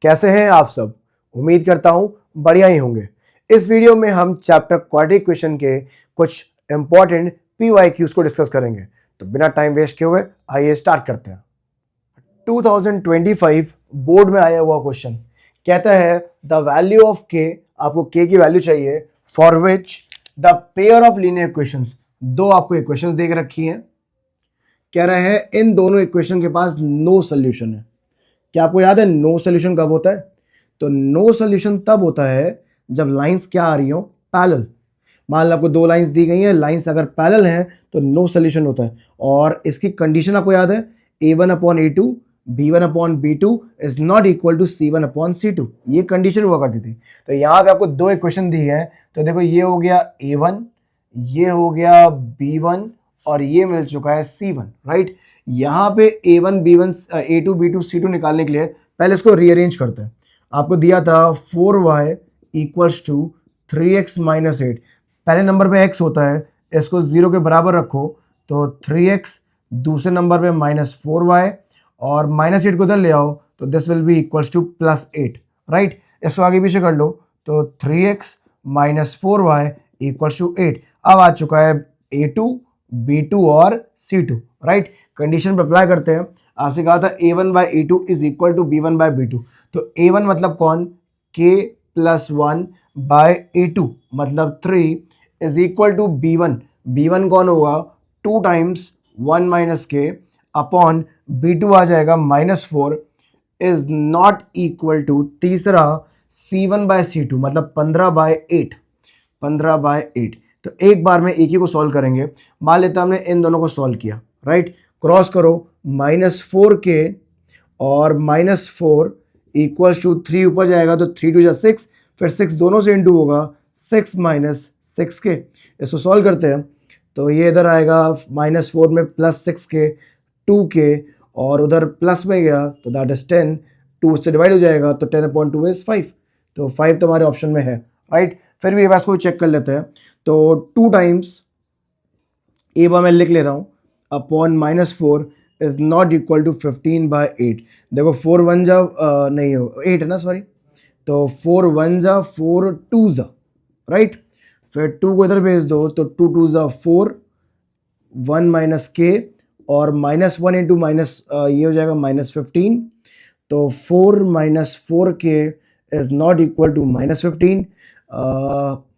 कैसे हैं आप सब? उम्मीद करता हूं बढ़िया ही होंगे। इस वीडियो में हम चैप्टर क्वाड्रेटिक इक्वेशन के कुछ इंपॉर्टेंट PYQs को डिस्कस करेंगे। तो बिना टाइम वेस्ट किए हुए आइए स्टार्ट करते हैं। 2025 बोर्ड में आया हुआ क्वेश्चन कहता है द वैल्यू ऑफ के, आपको के की वैल्यू चाहिए for which the pair of linear equations, दो आपको इक्वेशंस देख रखी हैं। कह रहे हैं इन दोनों इक्वेशन के पास नो सोल्यूशन है। क्या आपको याद है नो सोल्यूशन कब होता है? तो नो सोल्यूशन तब होता है जब लाइंस क्या आ रही हो, पैरेलल। मान लो आपको दो लाइंस दी गई हैं, लाइंस अगर पैरेलल हैं तो नो सोल्यूशन होता है। और इसकी कंडीशन आपको याद है A1/A2 B1/B2 is not equal to C1/C2, ये कंडीशन हुआ करती थी। तो यहाँ पे आपको दो इक्वेशन दी है, तो देखो ये हो गया A1, ये हो गया B1 और ये मिल चुका है C1, राइट। यहाँ पे A1 B1 A2 B2 C2 निकालने के लिए पहले इसको रीअरेंज करते हैं। आपको दिया था 4y equals to 3x minus 8। पहले नंबर पे x होता है, इसको 0 के बराबर रखो तो 3x, दूसरे नंबर पे -4y और -8 को इधर ले आओ तो this will be equals to +8, right. इसको आगे पीछे कर लो तो 3x minus 4y equals to 8। अब आ चुका है A2 B2 और C2, राइट। कंडीशन पे अप्लाई करते हैं। आपसे कहा था A1/A2 is equal to B1/B2, तो A1 मतलब कौन, K + 1/A2 मतलब 3 is equal to B1। B1 कौन होगा, 2 टाइम्स 1 - K अपॉन B2 आ जाएगा -4 इज नॉट इक्वल टू तीसरा C1/C2 मतलब 15/8। 15/8। तो एक बार में एक ही को सॉल्व करेंगे। मान लेते हैं हमने इन दोनों को सॉल्व किया, राइट। क्रॉस करो, -4k और -4 इक्वल्स टू 3 ऊपर जाएगा तो 3 2 6, फिर 6 दोनों से इंटू होगा 6 - 6k। इसको सॉल्व करते हैं तो ये इधर आएगा -4 में +6k 2k और उधर प्लस में गया तो दैट इज 10, 2 से डिवाइड हो जाएगा तो 10/2 इज 5। तो 5 तो हमारे ऑप्शन में है, राइट। फिर भी इसको चेक कर लेते हैं। तो 2 टाइम्स ए बार मैं लिख ले रहा हूँ upon -4 is not equal to 15/8। देखो 4 1 जा नहीं हो 8 है ना, सॉरी। तो 4 1 जा 4 2 जा, राइट। फिर 2 को इधर भेज दो तो 2 2 जा 4, 1 - k और -1 इंटू माइनस ये हो जाएगा -15। तो 4 - 4k is not equal to -15।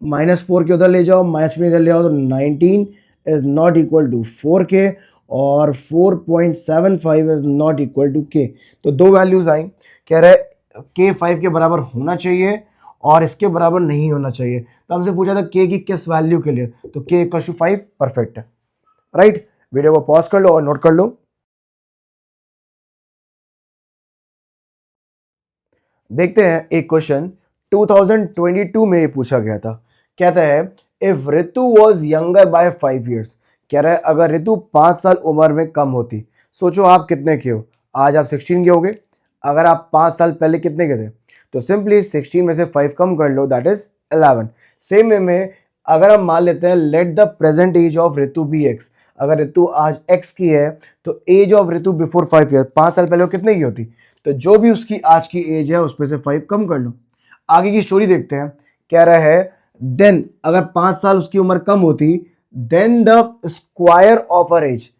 -4 के उधर ले जाओ, -15 इधर ले आओ तो 19 is not equal to 4k और 4.75 is not equal to k। तो दो वैल्यूज आई, कह रहे k 5 के बराबर होना चाहिए और इसके बराबर नहीं होना चाहिए। तो हमसे पूछा था k की किस वैल्यू के लिए, तो k इक्वल टू 5 परफेक्ट है, राइट। वीडियो को पॉज कर लो और नोट कर लो। देखते हैं एक क्वेश्चन 2022 में ये पूछा गया था। कहता है if Ritu was younger by 5 years, कह रहा है अगर ऋतु 5 साल उम्र में कम होती। सोचो आप कितने के हो, आज आप 16 के होगे, अगर आप 5 साल पहले कितने के थे, तो सिंपली 16 में से 5 कम कर लो दैट इज 11। सेम वे में अगर हम मान लेते हैं let the present age of Ritu be x, अगर ऋतु आज x की है तो age of Ritu before 5 years, 5 साल पहले वो कितने की होती, तो जो भी उसकी आज की एज है उस पे से 5 कम कर लो। आगे की स्टोरी देखते हैं। कह रहा है देन अगर 5 साल उसकी उम्र कम होती, then the square of her age,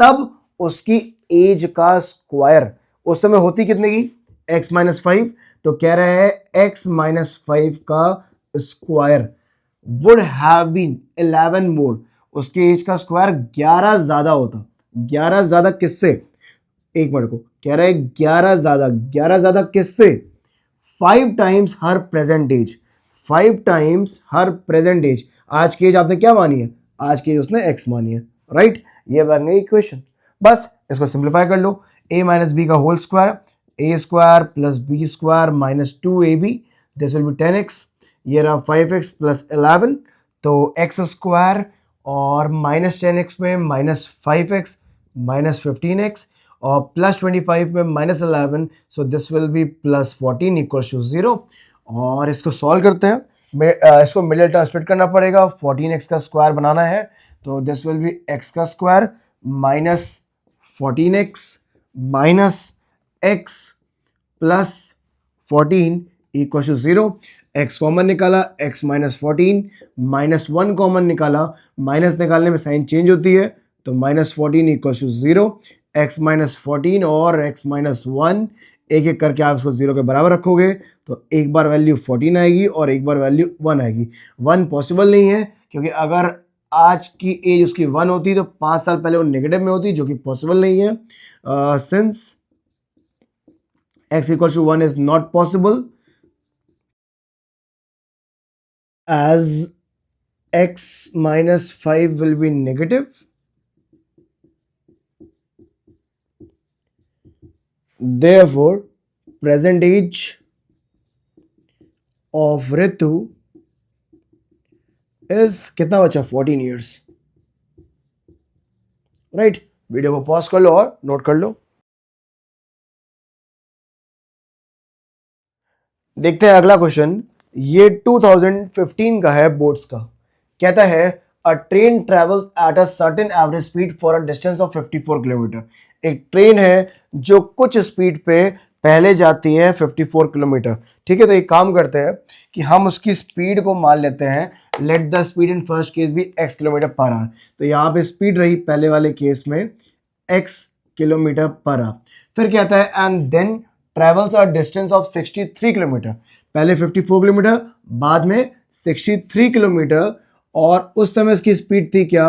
तब उसकी एज का स्क्वायर उस समय होती कितने की, x - 5। तो कह रहा है x - 5 का स्क्वायर वुड हैव बीन 11 मोर, उसके एज का स्क्वायर 11 ज्यादा होता। 11 ज्यादा किससे, एक मिनट को, कह रहा है 11 ज्यादा, 11 ज्यादा किससे, 5 टाइम्स हर प्रेजेंट एज, 5 टाइम्स हर प्रेजेंट एज। आज की एज आपने क्या मानी है, आज की एज उसने x मानी है, राइट। ये बन गई इक्वेशन। बस इसको सिंप्लीफाई कर लो, a - b का whole square, a square plus b square -2ab, this will be 10x। ये रहा 5x प्लस 11, तो x स्क्वायर और -10x में -5x -15x और +25 में -11, so this will be +14 equals to 0। और इसको सॉल्व करते हैं। इसको मिडिल टर्म स्प्लिट करना पड़ेगा, 14x का स्क्वायर बनाना है तो दिस विल बी x का square -14x - x plus 14 equal to 0, x common निकाला, x माइनस 14, -1 कॉमन निकाला, माइनस निकालने में साइन चेंज होती है, तो -14 इक्वल टू 0, x माइनस 14 और x माइनस 1 एक एक करके आप इसको 0 के बराबर रखोगे तो एक बार वैल्यू 14 आएगी और एक बार वैल्यू 1 आएगी। 1 पॉसिबल नहीं है क्योंकि अगर आज की एज उसकी 1 होती तो 5 साल पहले वो नेगेटिव में होती, जो कि पॉसिबल नहीं है। Since x equals to 1 is not possible as x minus 5 will be negative, therefore present age of Ritu is कितना बचा, 14 years, राइट। वीडियो को पॉज कर लो और नोट कर लो। देखते हैं अगला क्वेश्चन। ये 2015 का है, बोर्ड्स का। कहता है अ train travels at a certain average speed for a distance of 54 kilometre. एक ट्रेन है जो कुछ स्पीड पे पहले जाती है 54 किलोमीटर। ठीक है, तो एक काम करते हैं कि हम उसकी स्पीड को मान लेते हैं, let the speed in first case भी x किलोमीटर पर आवर। तो यहाँ पे स्पीड रही पहले वाले केस में x किलोमीटर पर आवर। फिर कहता है and then travels a distance of 63 kilometre. पहले 54 किलोमीटर, बाद में 63 किलोमीटर, और उस समय इसकी स्पीड थी क्या,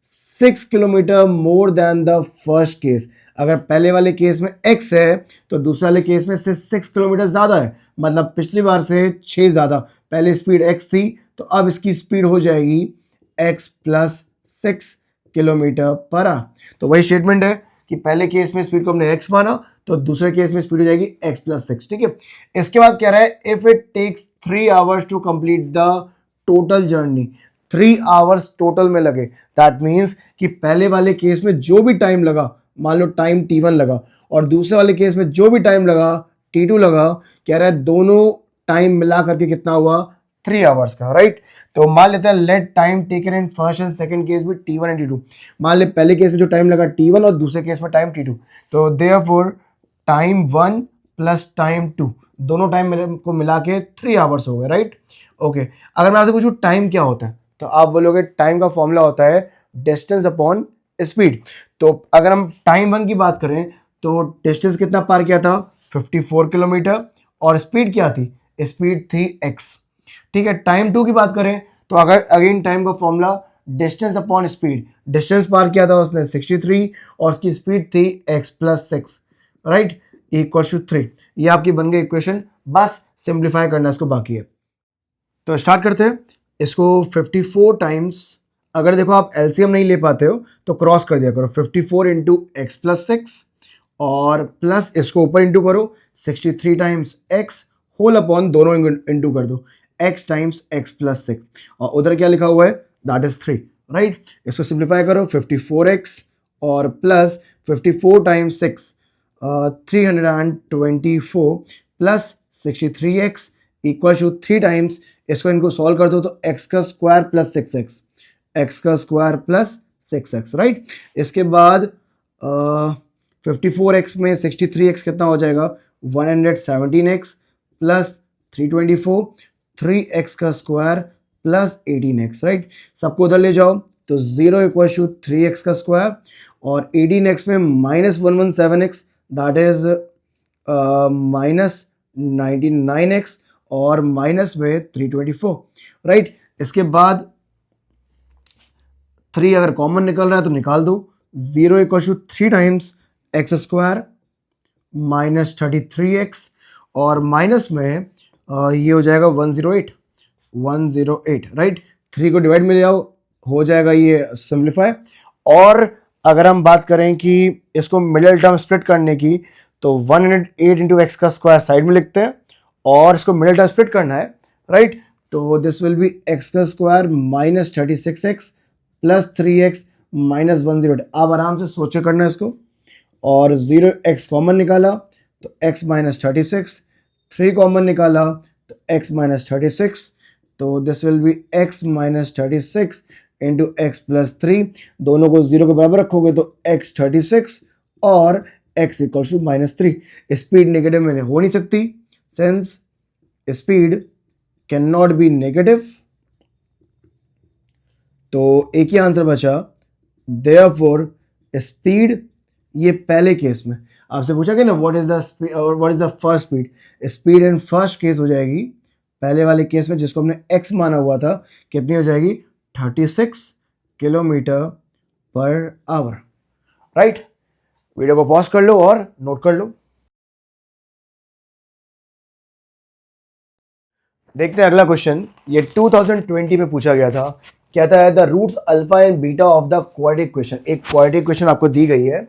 6 kilometre more than the first case. अगर पहले वाले केस में x है तो दूसरे वाले केस में से 6 किलोमीटर ज्यादा है, मतलब पिछली बार से 6 ज्यादा। पहले स्पीड x थी तो अब इसकी स्पीड हो जाएगी x plus 6 kilometre per hour. तो वही स्टेटमेंट है कि पहले केस में स्पीड को हमने x माना तो दूसरे केस में स्पीड हो जाएगी x प्लस 6। ठीक है, इसके बाद कह रहा है if it takes 3 hours to complete the total journey. 3 hours total में लगे, दैट मीन्स कि पहले वाले केस में जो भी टाइम लगा, मान लो टाइम t1 लगा, और दूसरे वाले केस में जो भी टाइम लगा t2 लगा, कह रहा है दोनों टाइम मिला करके कितना हुआ, 3 आवर्स का, राइट। तो मान लेते हैं let time taken in first and second case भी t1 एंड t2। मान ले पहले केस में जो टाइम लगा t1 और दूसरे केस में टाइम t2, तो देयरफॉर टाइम 1 प्लस टाइम 2 दोनों टाइम को मिला के 3 आवर्स हो गए, राइट। ओके, अगर मैं आपसे पूछूं टाइम क्या होता है, तो आप बोलोगे टाइम का फॉर्मूला होता है डिस्टेंस अपॉन स्पीड। तो अगर हम टाइम 1 की बात करें तो डिस्टेंस कितना पार किया था, 54 किलोमीटर, और स्पीड क्या थी, स्पीड थी x। ठीक है, टाइम 2 की बात करें तो अगर अगेन टाइम का formula distance upon speed, distance पार किया था उसने 63 और उसकी स्पीड थी x plus 6, right, equal to 3। ये आपकी बन गई इक्वेशन, बस सिंप्लीफाई करना इसको बाकी है। तो स्टार्ट करते हैं इसको। 54 टाइम्स, अगर देखो आप एलसीएम नहीं ले पाते हो तो क्रॉस कर दिया करो, 54 इंटू एक्स प्लस 6 और प्लस इसको ऊपर इंटू करो 63 टाइम्स एक्स होल अपॉन दोनों इंटू कर दो x टाइम्स एक्स प्लस 6, और उधर क्या लिखा हुआ है, दैट इज 3, राइट। इसको सिंप्लीफाई करो, 54x और plus 54 times 6 324 plus 63x equal to 3 times, इसको इनको सॉल्व कर दो तो x का स्क्वायर प्लस 6x, x का स्क्वायर प्लस 6x, राइट। इसके बाद 54x में 63x कितना हो जाएगा, 117x प्लस 324, 3x का स्क्वायर प्लस 18x, राइट। सबको उधर ले जाओ तो 0 इक्वल टू 3x का स्क्वायर और 18x में minus 117x, that is minus 99x और माइनस में 324, राइट। इसके बाद 3 अगर कॉमन निकल रहा है तो निकाल दो, 0 equal to 3 times x square minus 33x और माइनस में ये हो जाएगा 108, राइट। 3 को डिवाइड में ले आओ, हो जाएगा ये सिंप्लीफाई। और अगर हम बात करें कि इसको मिडिल टर्म स्प्लिट करने की, तो 108 इंटू एक्स का स्क्वायर साइड में लिखते हैं और इसको मिडिल टर्म स्प्लिट करना है, राइट। तो दिस विल बी एक्स का square minus 36x plus 3x minus 108। आप आराम से सोचे करना इसको, और 0x कॉमन निकाला तो x माइनस 36, 3 कॉमन निकाला तो x माइनस 36, तो this will be x minus 36 into x plus 3, दोनों को 0 के बराबर रखोगे तो x 36 और x equal to minus 3। Speed negative में हो नहीं सकती since speed can not be negative, तो एक ही आंसर बचा, देयरफॉर स्पीड, ये पहले केस में आपसे पूछा गया ना व्हाट इज द स्पीड और what is the first speed, speed in first case हो जाएगी पहले वाले केस में जिसको हमने x माना हुआ था, कितनी हो जाएगी 36 kilometre per hour. Right, video को पॉज कर लो और नोट कर लो। देखते हैं अगला क्वेश्चन, ये 2020 में पूछा गया था। कहता है the roots alpha and beta of the quadratic equation. एक क्वाड्रेटिक इक्वेशन आपको दी गई है,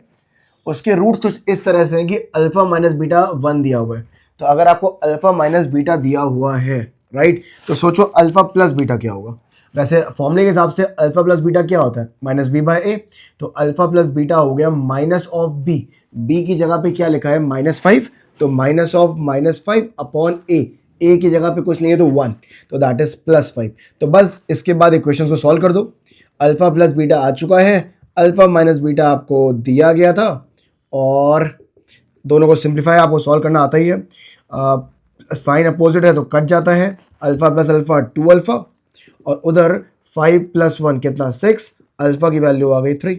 उसके रूट्स कुछ इस तरह से हैं कि अल्फा माइनस बीटा 1 दिया हुआ है। तो अगर आपको अल्फा माइनस बीटा दिया हुआ है, राइट, तो सोचो अल्फा प्लस बीटा क्या होगा। वैसे फॉर्मूले के हिसाब से अल्फा प्लस बीटा क्या होता है, माइनस बी बाय ए। तो अल्फा प्लस बीटा हो गया माइनस ऑफ बी, बी की जगह पे क्या लिखा है -5, तो माइनस ऑफ -5 अपॉन ए की जगह पे कुछ नहीं है तो 1, तो दैट इज +5। तो बस इसके बाद इक्वेशन को सॉल्व कर दो। अल्फा प्लस बीटा आ चुका है, अल्फा माइनस बीटा आपको दिया गया था, और दोनों को सिंप्लीफाई आपको सॉल्व करना आता ही है। साइन अपोजिट है तो कट जाता है, अल्फा प्लस अल्फा 2 अल्फा, और उधर 5 + 1 कितना 6, अल्फा की वैल्यू आ गई 3।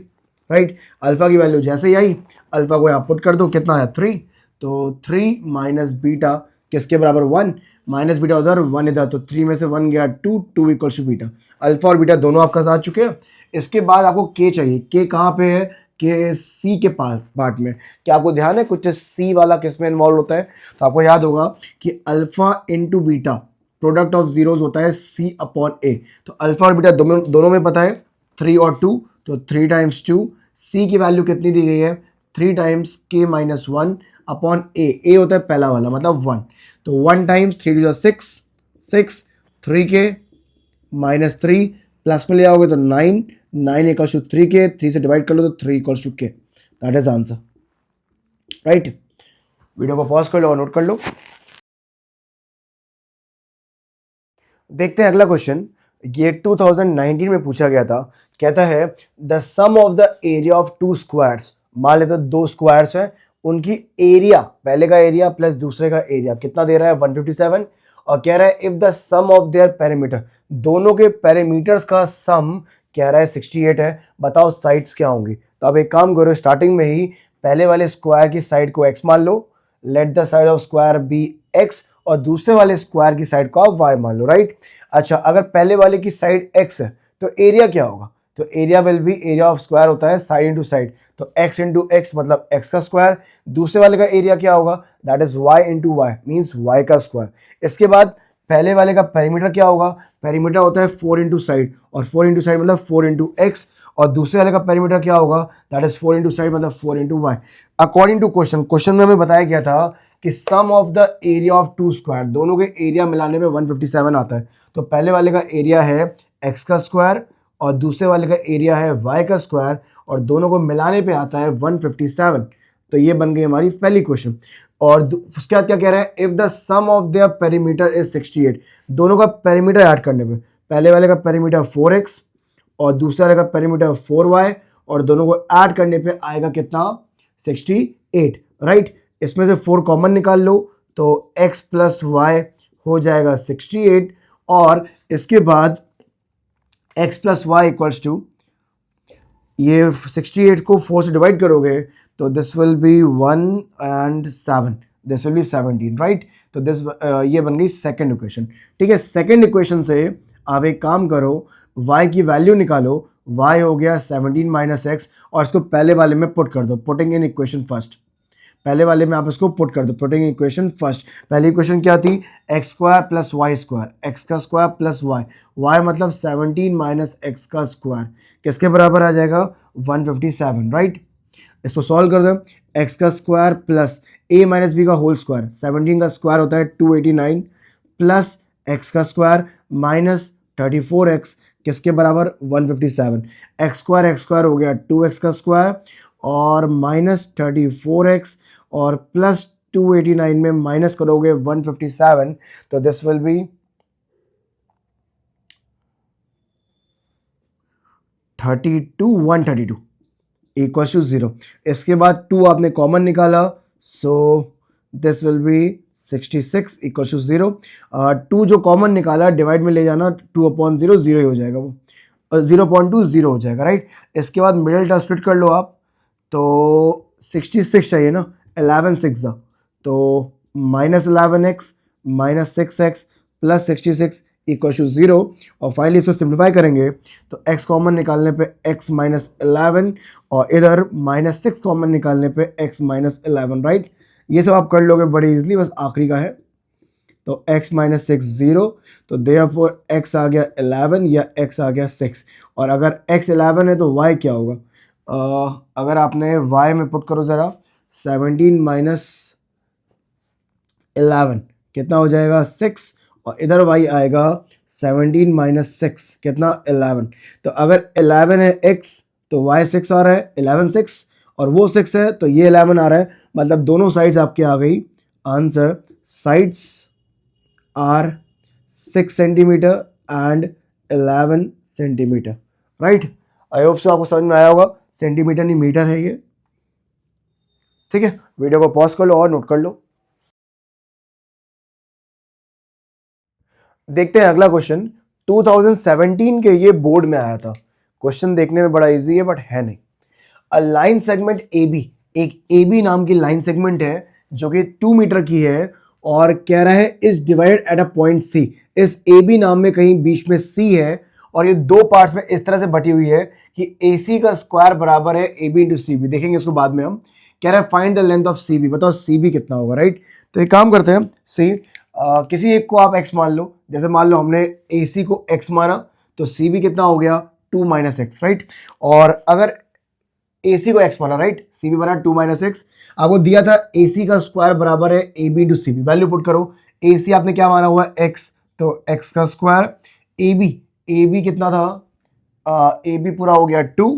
राइट, अल्फा की वैल्यू जैसे ही आई, अल्फा को यहाँ पुट कर दो, कितना है 3, तो 3 माइनस बीटा किसके बराबर 1, माइनस बीटा उधर 1 इधर, तो 3 में से 1 गया 2, 2 इक्वल्स टू बीटा। अल्फा और बीटा दोनों आपका साथ चुके हैं। इसके बाद आपको के चाहिए, के कहाँ पे है, के सी के पार्ट में। क्या आपको ध्यान है कुछ सी वाला किस में इन्वॉल्व होता है, तो आपको याद होगा कि alpha into beta product of zeros होता है सी अपॉन ए। तो अल्फा और बीटा दोनों में पता है 3 और 2, तो 3 टाइम्स 2, सी की वैल्यू कितनी दी गई है 3 टाइम्स के माइनस 1 अपॉन ए होता है पहला वाला मतलब 1, तो 1 टाइम्स 3 टू 6, 3 के माइनस 3 प्लस में ले आओगे तो 9, 9 इक्वल्स टू 3 के, 3 से डिवाइड कर लो तो 3 इक्वल्स टू के, that is answer. Right, video को पॉज कर लो और नोट कर लो। देखते हैं अगला क्वेश्चन, ये 2019 में पूछा गया था। कहता है the sum of the area of 2 squares, मान लेते 2 स्क्वायर्स हैं, उनकी एरिया, पहले का एरिया प्लस दूसरे का एरिया कितना दे रहा है 157, और कह रहा है if the sum of their perimeter, दोनों के पेरीमीटर्स का सम कह रहा है 68 है, बताओ साइड्स क्या होंगी। तो अब एक काम करो, स्टार्टिंग में ही पहले वाले स्क्वायर की साइड को x मान लो, let the side of square be x, और दूसरे वाले स्क्वायर की साइड को आप y मान लो। राइट, अच्छा अगर पहले वाले की साइड x है तो एरिया क्या होगा, तो area will be area of square होता है साइड इंटू साइड, तो x इंटू एक्स मतलब x का स्क्वायर, दूसरे वाले का एरिया क्या होगा that is y into y means y का स्क्वायर। इसके बाद पहले वाले का पेरीमीटर क्या होगा, पेरीमीटर होता है 4 इंटू साइड, और 4 इंटू साइड मतलब 4 इंटू एक्स, और दूसरे वाले का पेरीमीटर क्या होगा दैट इज 4 इंटू साइड मतलब 4 into Y. According to question में हमें बताया गया था कि sum of the area of 2 square, दोनों के एरिया मिलाने में 157 आता है। तो पहले वाले का एरिया है x का स्क्वायर और दूसरे वाले का एरिया है y का स्क्वायर, और दोनों को मिलाने पे आता है 157। तो ये बन गई हमारी पहली क्वेश्चन। और उसके बाद क्या कह रहा है, if the sum of their perimeter is 68, दोनों का पेरीमीटर ऐड करने पे, पहले वाले का पेरीमीटर 4x और दूसरे वाले का पेरीमीटर 4y, और दोनों को ऐड करने पे आएगा कितना 68। राइट, इसमें से 4 कॉमन निकाल लो तो x प्लस वाई हो जाएगा 68, और इसके बाद x plus y equals to, ये 68 को 4 से डिवाइड करोगे तो this will be 1 and 7, this will be 17। Right, तो दिस ये बन गई सेकंड इक्वेशन। ठीक है, सेकंड इक्वेशन से आप एक काम करो, y की वैल्यू निकालो, y हो गया 17 माइनस एक्स, और इसको पहले वाले में पुट कर दो, पुटिंग इन इक्वेशन फर्स्ट, पहले वाले में आप इसको पुट कर दो, पुटिंग इक्वेशन फर्स्ट। पहली इक्वेशन क्या थी, x square plus y square, x का स्क्वायर प्लस वाई, वाई मतलब 17 माइनस एक्स का स्क्वायर, किसके बराबर आ जाएगा 157। राइट, इसको सॉल्व कर दो, एक्स का स्क्वायर प्लस ए माइनस बी का होल स्क्वायर, 17 का स्क्वायर होता है 289 प्लस एक्स का स्क्वायर माइनस 34x, किसके बराबर 157। एक्स स्क्वायर हो गया 2x का स्क्वायर और माइनस 34x, और प्लस 289 में माइनस करोगे 157, तो this will be 132 equal to 0। इसके बाद 2 आपने कॉमन निकाला, so this will be 66 equal to 0। 2 जो कॉमन निकाला डिवाइड में ले जाना, 2/0 0 ही हो जाएगा, वो 0.2 0 हो जाएगा, राइट। इसके बाद मिडिल टर्म स्प्लिट कर लो आप, तो 66 चाहिए ना, 11 6 तो -11x minus 6x plus 66 equal to 0। और फाइनली इसको सिंप्लीफाई करेंगे तो x कॉमन निकालने पे x माइनस 11 और इधर -6 कॉमन निकालने पे x माइनस 11, राइट। ये सब आप कर लोगे बड़ी इजीली, बस आखिरी का है। तो x माइनस 6 0, तो देयरफॉर x आ गया 11 या x आ गया 6। और अगर x 11 है तो y क्या होगा? अगर आपने y में पुट करो ज़रा, 17 माइनस 11 कितना हो जाएगा? 6। और इधर y आएगा 17 माइनस 6 कितना? 11। तो अगर 11 है x तो y 6 आ रहा है, 11 6, और वो 6 है तो ये 11 आ रहा है, मतलब दोनों साइड्स आपके आ गई। Answer sides are 6 centimetre and 11 centimetre, right. I hope so आपको समझ में आया होगा, सेंटीमीटर नहीं मीटर है ये, ठीक है। वीडियो को पॉज कर लो और नोट कर लो। देखते हैं अगला क्वेश्चन। 2017 के ये बोर्ड में आया था। क्वेश्चन देखने में बड़ा इजी है बट है नहीं। A line segment A B, एक ए बी नाम की लाइन सेगमेंट है जो कि 2 मीटर की है, और कह रहा है is divided at a point C. इस ए बी नाम में कहीं बीच में सी है, और ये दो पार्ट्स में इस तरह से बटी हुई है कि ए सी का स्क्वायर बराबर है A B into C B. देखेंगे इसको बाद में हम। कह रहा है find the length of C B, बताओ सी बी कितना होगा, राइट। तो एक काम करते हैं, सी किसी एक को आप x मान लो, जैसे मान लो हमने ए सी को x माना, तो सी बी कितना हो गया? 2 माइनस एक्स, राइट। और अगर ए सी को x माना, राइट, सी बी बना 2 माइनस एक्स। आपको दिया था ए सी का स्क्वायर बराबर है A B into C B. Value put करो, ए सी आपने क्या माना हुआ है? x, तो x का स्क्वायर। ए बी कितना था? ए बी पूरा हो गया 2,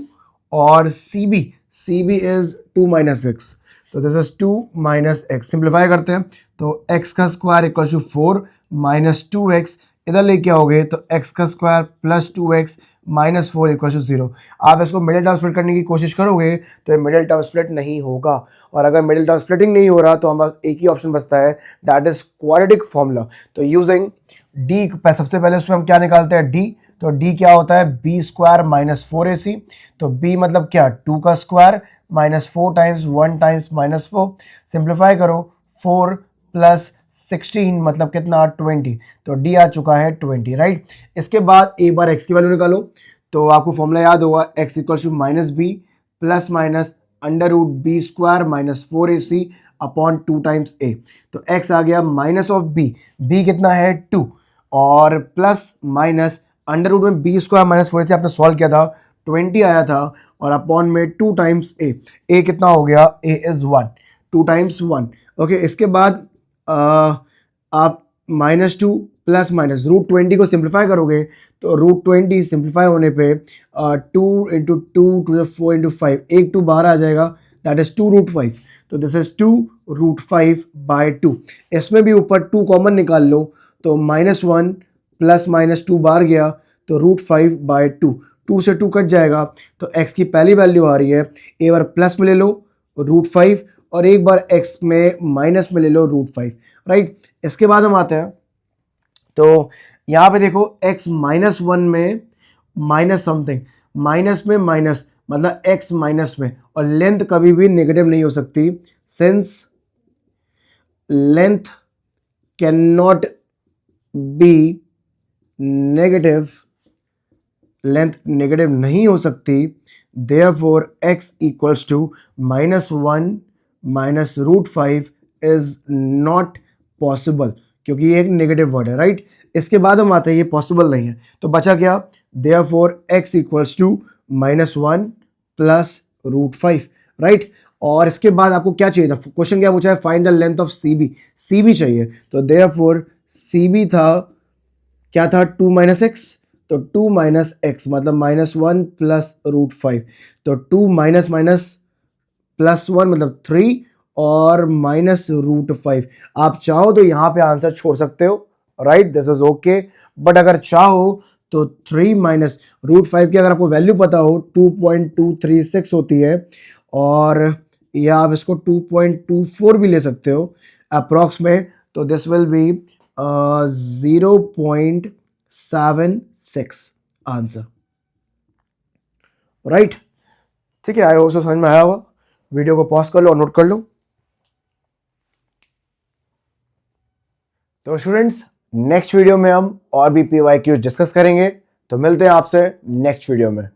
और C B is 2 minus x, तो this is 2 minus x. Simplify करते हैं तो x का square equal to 4 minus 2x, इधर लेके आओगे तो x का square plus 2x minus 4 equal to 0। आप इसको मिडिल टर्म स्प्लिट करने की कोशिश करोगे तो ये मिडिल टर्म स्प्लिट नहीं होगा, और अगर मिडिल टर्म स्प्लिटिंग नहीं हो रहा तो हमारे पास एक ही ऑप्शन बचता है, दैट इज क्वाड्रेटिक फॉर्मूला। तो यूजिंग डी, सबसे पहले उसमें हम क्या निकालते हैं? डी। तो डी क्या होता है? B square minus 4ac। तो बी मतलब क्या? 2 का square minus 4 times 1 times minus 4। Simplify करो, 4 प्लस 16 मतलब कितना? 20। तो डी आ चुका है 20, राइट। इसके बाद एक बार एक्स की वैल्यू निकालो, तो आपको फॉर्मूला याद होगा, x equal to minus b plus minus under root b square minus 4ac upon 2 times a. तो एक्स आ गया माइनस ऑफ बी कितना है? 2, और प्लस माइनस अंडर रूट में बी स्क्वायर माइनस 4ac आपने सॉल्व किया था, 20 आया था, और अपॉन में 2 टाइम्स ए कितना हो गया? ए इज 1, 2 टाइम्स 1। ओके, इसके बाद आप -2 प्लस माइनस रूट 20 को सिंप्लीफाई करोगे तो रूट 20 सिंप्लीफाई होने पे 2 इंटू 2 टू 4 इंटू 5, एक 2 बाहर आ जाएगा, दैट इज 2 रूट 5। तो दिस इज 2 रूट 5 बाय 2। इसमें भी ऊपर 2 कॉमन निकाल लो, तो -1 प्लस माइनस 2 बाहर गया, तो रूट 5 बाय 2, 2 से 2 कट जाएगा, तो x की पहली वैल्यू आ रही है, एक बार प्लस में ले लो रूट 5, और एक बार x में माइनस में ले लो रूट 5, राइट। इसके बाद हम आते हैं, तो यहाँ पे देखो x -1 में माइनस समथिंग, माइनस में माइनस मतलब x माइनस में, और लेंथ कभी भी नेगेटिव नहीं हो सकती, since length can not be negative, length negative नहीं हो सकती, therefore x equals to -1 minus root 5 is not possible, क्योंकि ये एक नेगेटिव वर्ड है, राइट। इसके बाद हम आते हैं ये पॉसिबल नहीं है, तो बचा क्या? Therefore x equals to -1 plus root 5, right. और इसके बाद आपको क्या चाहिए था? क्वेश्चन क्या पूछा है? Find the length of C B चाहिए, तो देयरफॉर सी बी था क्या था? 2 माइनस एक्स, तो 2 माइनस एक्स मतलब -1 प्लस रूट 5, तो 2 माइनस माइनस प्लस 1 मतलब 3, और माइनस रूट 5। आप चाहो तो यहाँ पे आंसर छोड़ सकते हो, right, this is okay. But अगर चाहो तो 3 माइनस रूट 5 की अगर आपको वैल्यू पता हो 2.236 होती है, और या आप इसको 2.24 भी ले सकते हो अप्रॉक्स में, तो this will B 0.76 answer, right. ठीक है, आई होप समझ में आया होगा। वीडियो को पॉज कर लो और नोट कर लो। तो स्टूडेंट्स, नेक्स्ट वीडियो में हम और भी PYQ डिस्कस करेंगे, तो मिलते हैं आपसे नेक्स्ट वीडियो में।